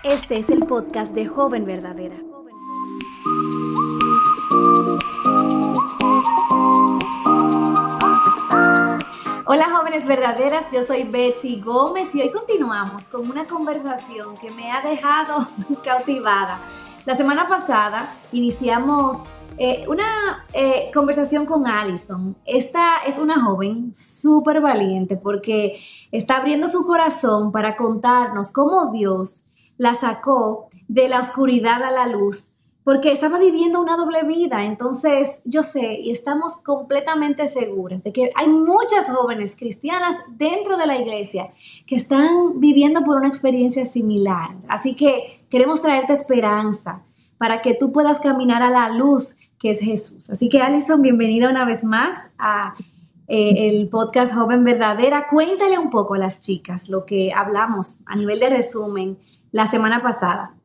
Este es el podcast de Joven Verdadera. Hola jóvenes verdaderas, yo soy Betsy Gómez y hoy continuamos con una conversación que me ha dejado cautivada. La semana pasada iniciamos una conversación con Alison. Esta es una joven súper valiente porque está abriendo su corazón para contarnos cómo Dios la sacó de la oscuridad a la luz, porque estaba viviendo una doble vida. Entonces yo sé y estamos completamente seguras de que hay muchas jóvenes cristianas dentro de la iglesia que están viviendo por una experiencia similar. Así que queremos traerte esperanza para que tú puedas caminar a la luz que es Jesús. Así que Alison, bienvenida una vez más a el podcast Joven Verdadera. Cuéntale un poco a las chicas lo que hablamos a nivel de resumen la semana pasada.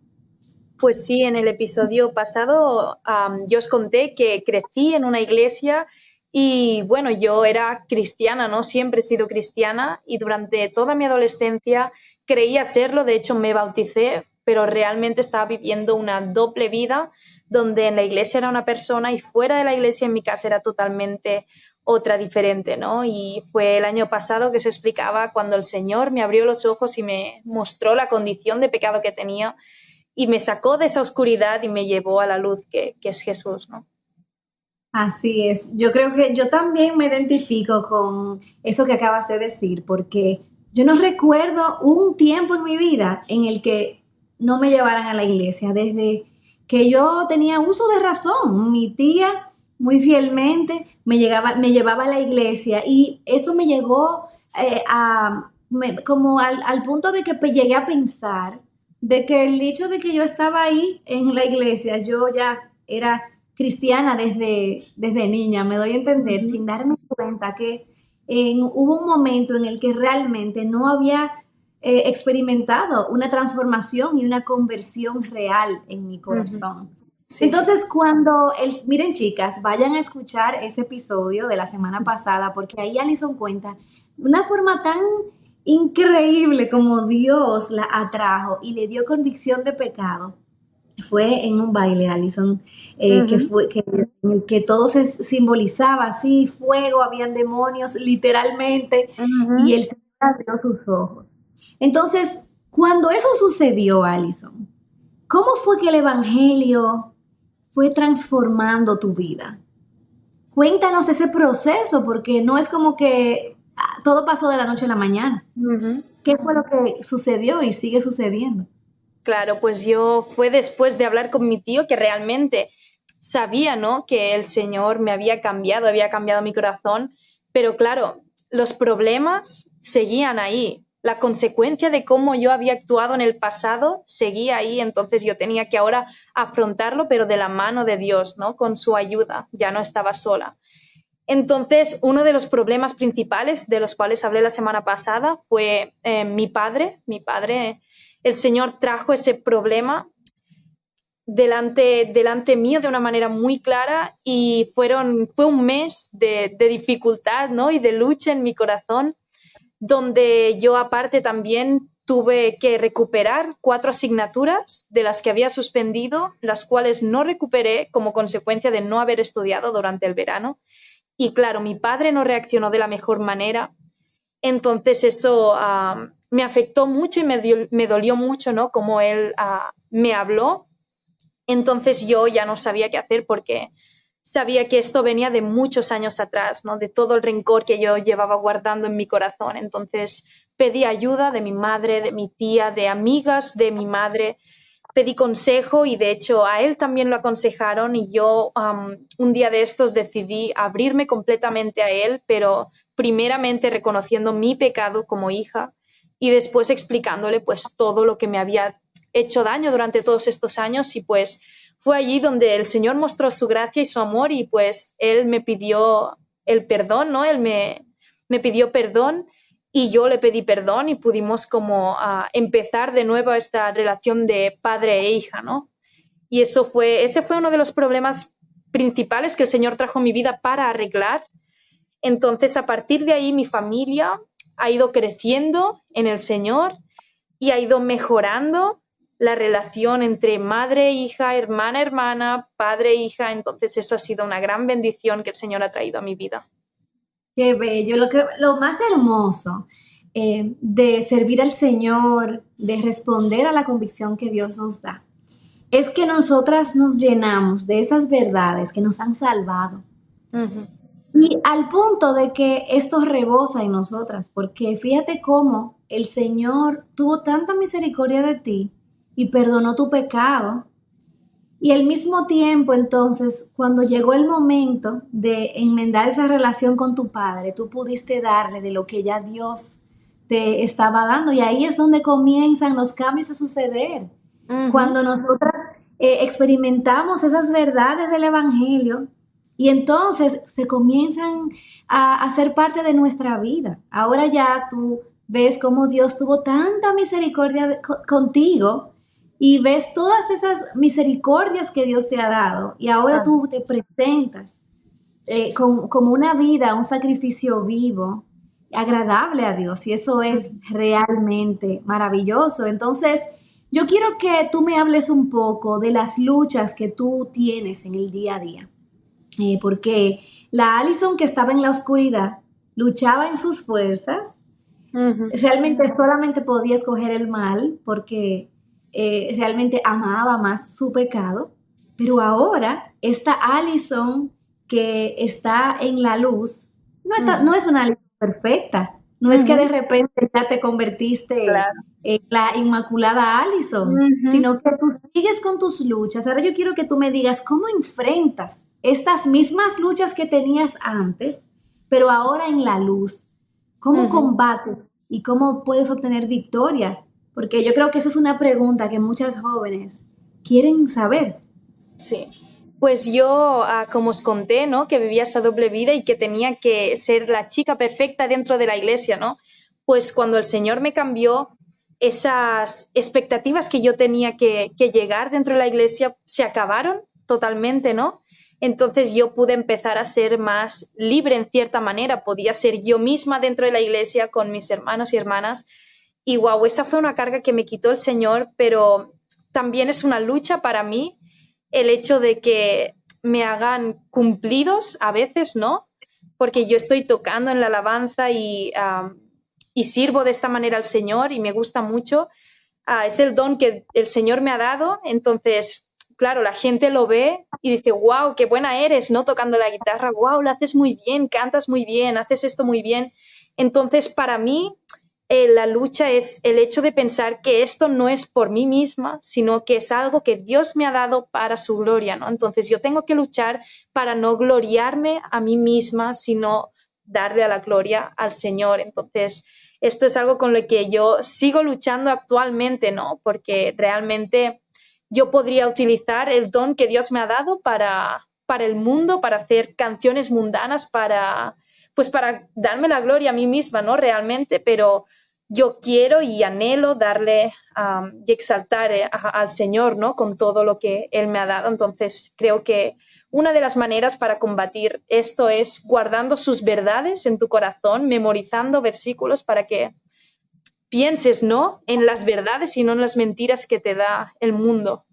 Pues sí, en el episodio pasado yo os conté que crecí en una iglesia y bueno, yo era cristiana, ¿no? Siempre he sido cristiana y durante toda mi adolescencia creía serlo. De hecho me bauticé, pero realmente estaba viviendo una doble vida donde en la iglesia era una persona y fuera de la iglesia en mi casa era totalmente otra diferente, ¿no? Y fue el año pasado que se explicaba cuando el Señor me abrió los ojos y me mostró la condición de pecado que tenía y me sacó de esa oscuridad y me llevó a la luz que es Jesús, ¿no? Así es. Yo creo que yo también me identifico con eso que acabas de decir, porque yo no recuerdo un tiempo en mi vida en el que no me llevaran a la iglesia. Desde que yo tenía uso de razón, mi tía muy fielmente me llevaba a la iglesia y eso me llegó como al punto de que llegué a pensar de que el hecho de que yo estaba ahí en la iglesia, yo ya era cristiana desde niña, me doy a entender, sin darme cuenta que hubo un momento en el que realmente no había experimentado una transformación y una conversión real en mi corazón. Sí, Entonces, miren chicas, vayan a escuchar ese episodio de la semana pasada, porque ahí Alison cuenta una forma tan increíble como Dios la atrajo y le dio convicción de pecado. Fue en un baile, Alison, en el que todo se simbolizaba así, fuego, habían demonios, literalmente, y él se abrió sus ojos. Entonces, cuando eso sucedió, Alison, ¿cómo fue que el evangelio fue transformando tu vida? Cuéntanos ese proceso, porque no es como que todo pasó de la noche a la mañana. ¿Qué fue lo que sucedió y sigue sucediendo? Claro, pues fue después de hablar con mi tío que realmente sabía, ¿no?, que el Señor me había cambiado mi corazón, pero claro, los problemas seguían ahí. La consecuencia de cómo yo había actuado en el pasado seguía ahí, entonces yo tenía que ahora afrontarlo, pero de la mano de Dios, ¿no?, con su ayuda, ya no estaba sola. Entonces, uno de los problemas principales de los cuales hablé la semana pasada fue mi padre. Mi padre, el Señor trajo ese problema delante mío de una manera muy clara y fue un mes de dificultad, ¿no?, y de lucha en mi corazón, donde yo aparte también tuve que recuperar 4 asignaturas de las que había suspendido, las cuales no recuperé como consecuencia de no haber estudiado durante el verano. Y claro, mi padre no reaccionó de la mejor manera, entonces eso me afectó mucho y me dolió mucho, ¿no?, como él me habló. Entonces yo ya no sabía qué hacer porque sabía que esto venía de muchos años atrás, ¿no?, de todo el rencor que yo llevaba guardando en mi corazón. Entonces pedí ayuda de mi madre, de mi tía, de amigas de mi madre. Pedí consejo y de hecho a él también lo aconsejaron y yo un día de estos decidí abrirme completamente a él, pero primeramente reconociendo mi pecado como hija y después explicándole pues todo lo que me había hecho daño durante todos estos años. Y pues fue allí donde el Señor mostró su gracia y su amor y pues él me pidió el perdón, ¿no? Él me pidió perdón y yo le pedí perdón y pudimos como empezar de nuevo esta relación de padre e hija, ¿no? Y ese fue uno de los problemas principales que el Señor trajo a mi vida para arreglar. Entonces, a partir de ahí, mi familia ha ido creciendo en el Señor y ha ido mejorando. la relación entre madre, hija, hermana, hermana, padre, hija. Entonces eso ha sido una gran bendición que el Señor ha traído a mi vida. Qué bello. Lo más hermoso de servir al Señor, de responder a la convicción que Dios nos da, es que nosotras nos llenamos de esas verdades que nos han salvado. Ujú. Y al punto de que esto rebosa en nosotras, porque fíjate cómo el Señor tuvo tanta misericordia de ti y perdonó tu pecado. Y al mismo tiempo, entonces, cuando llegó el momento de enmendar esa relación con tu padre, tú pudiste darle de lo que ya Dios te estaba dando. Y ahí es donde comienzan los cambios a suceder. Ujú. Cuando nosotras experimentamos esas verdades del Evangelio y entonces se comienzan a hacer parte de nuestra vida. Ahora ya tú ves cómo Dios tuvo tanta misericordia contigo y ves todas esas misericordias que Dios te ha dado y ahora Ah, tú te presentas como una vida, un sacrificio vivo, agradable a Dios y eso es ujú. realmente maravilloso. Entonces, yo quiero que tú me hables un poco de las luchas que tú tienes en el día a día, porque la Alison que estaba en la oscuridad luchaba en sus fuerzas, Ujú. realmente solamente podía escoger el mal porque realmente amaba más su pecado, pero ahora esta Alison que está en la luz no Ujú. es una Alison perfecta, no es que de Ujú. repente ya te convertiste Claro. en la inmaculada Alison, Ujú. sino que tú sigues con tus luchas. Ahora yo quiero que tú me digas cómo enfrentas estas mismas luchas que tenías antes, pero ahora en la luz. ¿Cómo Ujú. combates y cómo puedes obtener victoria? Porque yo creo que eso es una pregunta que muchas jóvenes quieren saber. Sí. Pues yo, como os conté, ¿no? Que vivía esa doble vida y que tenía que ser la chica perfecta dentro de la iglesia, ¿no? Pues cuando el Señor me cambió, esas expectativas que yo tenía que llegar dentro de la iglesia se acabaron totalmente, ¿no? Entonces yo pude empezar a ser más libre en cierta manera, podía ser yo misma dentro de la iglesia con mis hermanos y hermanas. Y wow, esa fue una carga que me quitó el Señor, pero también es una lucha para mí el hecho de que me hagan cumplidos a veces, ¿no? Porque yo estoy tocando en la alabanza y sirvo de esta manera al Señor y me gusta mucho. Es el don que el Señor me ha dado, entonces, claro, la gente lo ve y dice, wow, qué buena eres, ¿no? Tocando la guitarra, wow, lo haces muy bien, cantas muy bien, haces esto muy bien. Entonces, para mí, la lucha es el hecho de pensar que esto no es por mí misma, sino que es algo que Dios me ha dado para su gloria, ¿no? Entonces yo tengo que luchar para no gloriarme a mí misma, sino darle a la gloria al Señor. Entonces, esto es algo con lo que yo sigo luchando actualmente, ¿no? Porque realmente yo podría utilizar el don que Dios me ha dado para el mundo, para hacer canciones mundanas, pues para darme la gloria a mí misma, ¿no? Realmente, pero yo quiero y anhelo darle y exaltar al Señor, ¿no? Con todo lo que Él me ha dado. Entonces, creo que una de las maneras para combatir esto es guardando sus verdades en tu corazón, memorizando versículos para que pienses, ¿no? En las verdades y no en las mentiras que te da el mundo.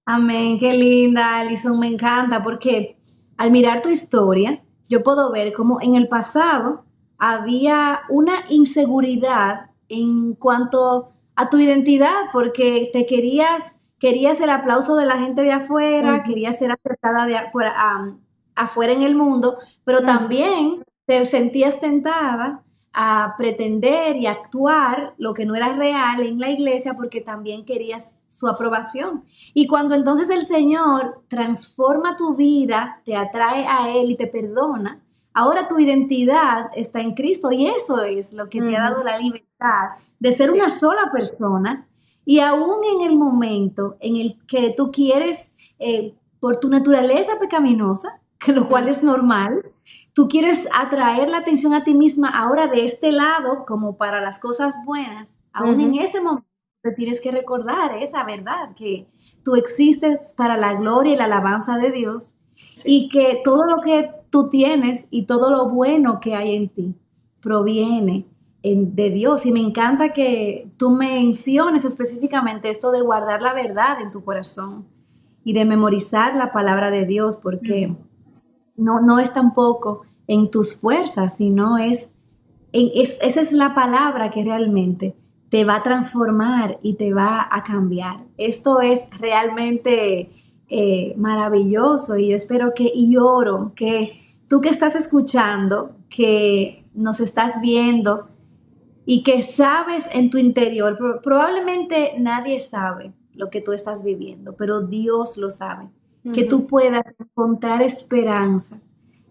Amén, qué linda, Alison, me encanta porque al mirar tu historia, yo puedo ver cómo en el pasado había una inseguridad en cuanto a tu identidad, porque querías el aplauso de la gente de afuera, Ujú. querías ser aceptada de afuera, afuera en el mundo, pero Ujú. también te sentías tentada a pretender y actuar lo que no era real en la iglesia porque también querías su aprobación. Y cuando entonces el Señor transforma tu vida, te atrae a Él y te perdona, ahora tu identidad está en Cristo y eso es lo que te ha dado Ujú. la libertad de ser Sí. una sola persona y aún en el momento en el que tú quieres, por tu naturaleza pecaminosa, que lo cual Ujú. es normal, tú quieres atraer la atención a ti misma ahora de este lado como para las cosas buenas, aún en Ujú. ese momento te tienes que recordar esa verdad, que tú existes para la gloria y la alabanza de Dios Sí. y que todo lo que tú tienes y todo lo bueno que hay en ti proviene de Dios. Y me encanta que tú menciones específicamente esto de guardar la verdad en tu corazón y de memorizar la palabra de Dios, porque no es tampoco en tus fuerzas, sino esa es la palabra que realmente te va a transformar y te va a cambiar. Esto es realmente maravilloso y yo espero y oro que tú que estás escuchando, que nos estás viendo y que sabes en tu interior, probablemente nadie sabe lo que tú estás viviendo, pero Dios lo sabe, que tú puedas encontrar esperanza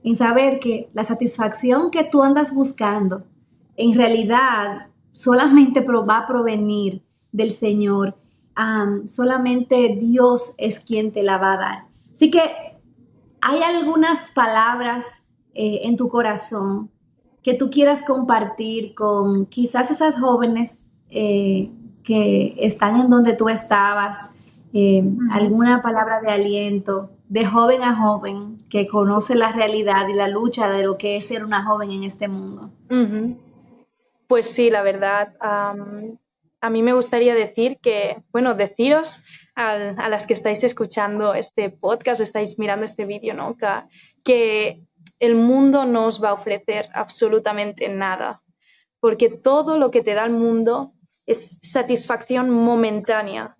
en saber que la satisfacción que tú andas buscando en realidad solamente va a provenir del Señor. Solamente Dios es quien te la va a dar. Así que hay algunas palabras en tu corazón que tú quieras compartir con quizás esas jóvenes que están en donde tú estabas, alguna palabra de aliento, de joven a joven, que conoce la realidad y la lucha de lo que es ser una joven en este mundo. Pues sí, la verdad, a mí me gustaría decir que, bueno, deciros a las que estáis escuchando este podcast o estáis mirando este vídeo, ¿no? Que el mundo no os va a ofrecer absolutamente nada, porque todo lo que te da el mundo es satisfacción momentánea.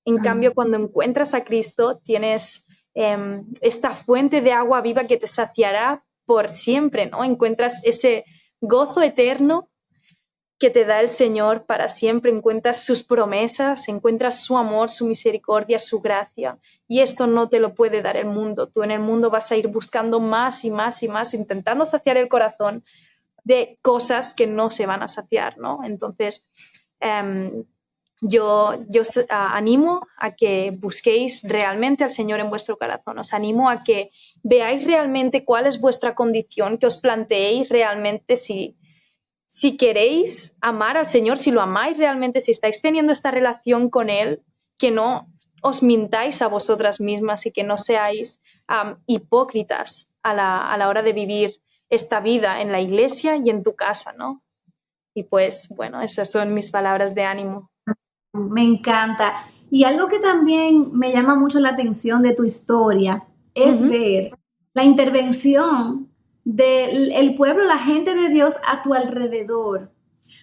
En cambio, cuando encuentras a Cristo, tienes esta fuente de agua viva que te saciará por siempre, ¿no? Encuentras ese gozo eterno que te da el Señor para siempre, encuentras sus promesas, encuentras su amor, su misericordia, su gracia. Y esto no te lo puede dar el mundo. Tú en el mundo vas a ir buscando más y más y más, intentando saciar el corazón de cosas que no se van a saciar, ¿no? Entonces, yo animo a que busquéis realmente al Señor en vuestro corazón. Os animo a que veáis realmente cuál es vuestra condición, que os planteéis realmente si queréis amar al Señor, si lo amáis realmente, si estáis teniendo esta relación con Él, que no os mintáis a vosotras mismas y que no seáis hipócritas a la hora de vivir esta vida en la iglesia y en tu casa, ¿no? Y pues, bueno, esas son mis palabras de ánimo. Me encanta. Y algo que también me llama mucho la atención de tu historia es ver la intervención del pueblo, la gente de Dios a tu alrededor.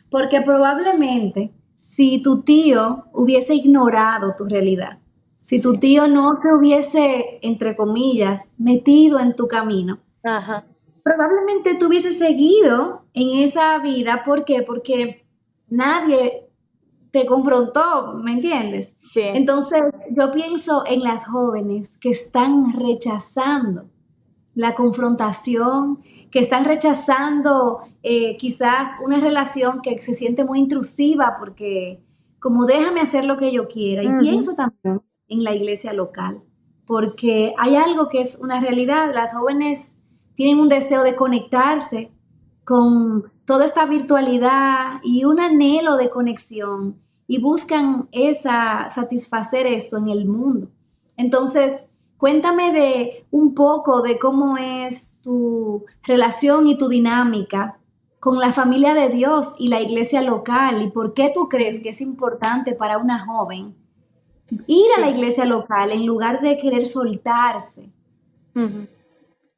Porque probablemente si tu tío hubiese ignorado tu realidad, si tu tío no se hubiese, entre comillas, metido en tu camino, Ajá. probablemente tú hubieses seguido en esa vida. ¿Por qué? Porque nadie te confrontó, ¿me entiendes? Sí. Entonces, yo pienso en las jóvenes que están rechazando la confrontación, que están rechazando quizás una relación que se siente muy intrusiva porque como déjame hacer lo que yo quiera. Y pienso también en la iglesia local, porque hay algo que es una realidad. Las jóvenes tienen un deseo de conectarse con toda esta virtualidad y un anhelo de conexión y buscan satisfacer esto en el mundo. Entonces, cuéntame de un poco de cómo es tu relación y tu dinámica con la familia de Dios y la iglesia local y por qué tú crees que es importante para una joven ir a la iglesia local en lugar de querer soltarse.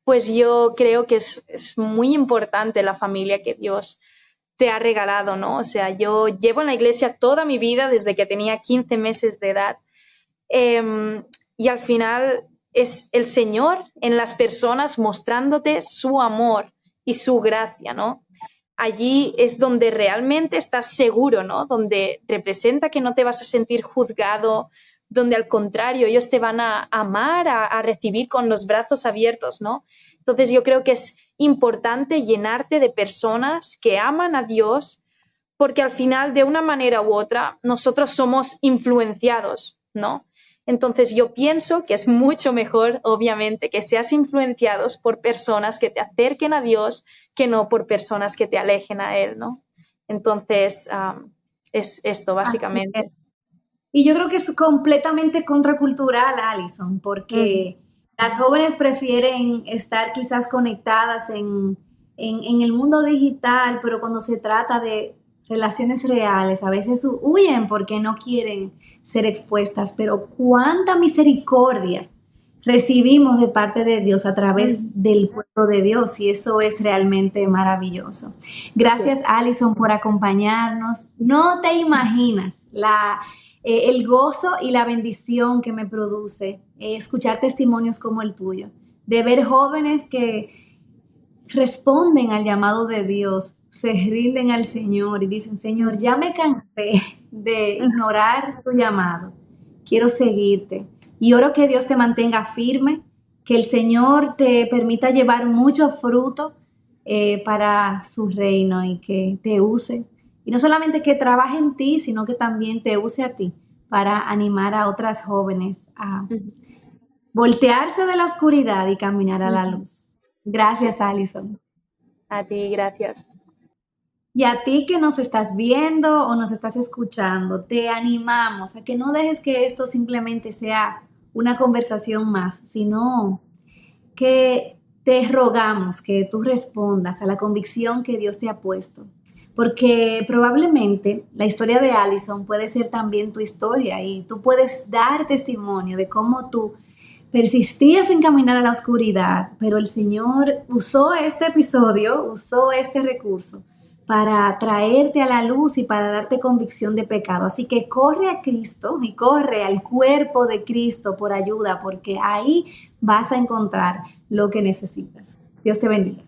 Pues yo creo que es muy importante la familia que Dios te ha regalado, ¿no? O sea, yo llevo en la iglesia toda mi vida desde que tenía 15 meses de edad. Y al final es el Señor en las personas mostrándote su amor y su gracia, ¿no? Allí es donde realmente estás seguro, ¿no? Donde representa que no te vas a sentir juzgado, donde al contrario ellos te van a amar, a recibir con los brazos abiertos, ¿no? Entonces yo creo que es importante llenarte de personas que aman a Dios, porque al final, de una manera u otra, nosotros somos influenciados, ¿no? Entonces yo pienso que es mucho mejor, obviamente, que seas influenciados por personas que te acerquen a Dios que no por personas que te alejen a Él, ¿no? Entonces, es esto, básicamente. Y yo creo que es completamente contracultural, Alison, porque las jóvenes prefieren estar quizás conectadas en en el mundo digital, pero cuando se trata de relaciones reales, a veces huyen porque no quieren ser expuestas, pero cuánta misericordia recibimos de parte de Dios a través del pueblo de Dios, y eso es realmente maravilloso. Gracias, Alison, por acompañarnos. No te imaginas el gozo y la bendición que me produce escuchar testimonios como el tuyo, de ver jóvenes que responden al llamado de Dios, se rinden al Señor y dicen: Señor, ya me cansé de ignorar tu llamado, quiero seguirte. Y oro que Dios te mantenga firme, que el Señor te permita llevar mucho fruto para su reino, y que te use. Y no solamente que trabaje en ti, sino que también te use a ti para animar a otras jóvenes a voltearse de la oscuridad y caminar a la luz. Gracias, Alison. A ti, gracias. Y a ti que nos estás viendo o nos estás escuchando, te animamos a que no dejes que esto simplemente sea una conversación más, sino que te rogamos que tú respondas a la convicción que Dios te ha puesto. Porque probablemente la historia de Alison puede ser también tu historia, y tú puedes dar testimonio de cómo tú persistías en caminar a la oscuridad, pero el Señor usó este episodio, usó este recurso para traerte a la luz y para darte convicción de pecado. Así que corre a Cristo y corre al cuerpo de Cristo por ayuda, porque ahí vas a encontrar lo que necesitas. Dios te bendiga.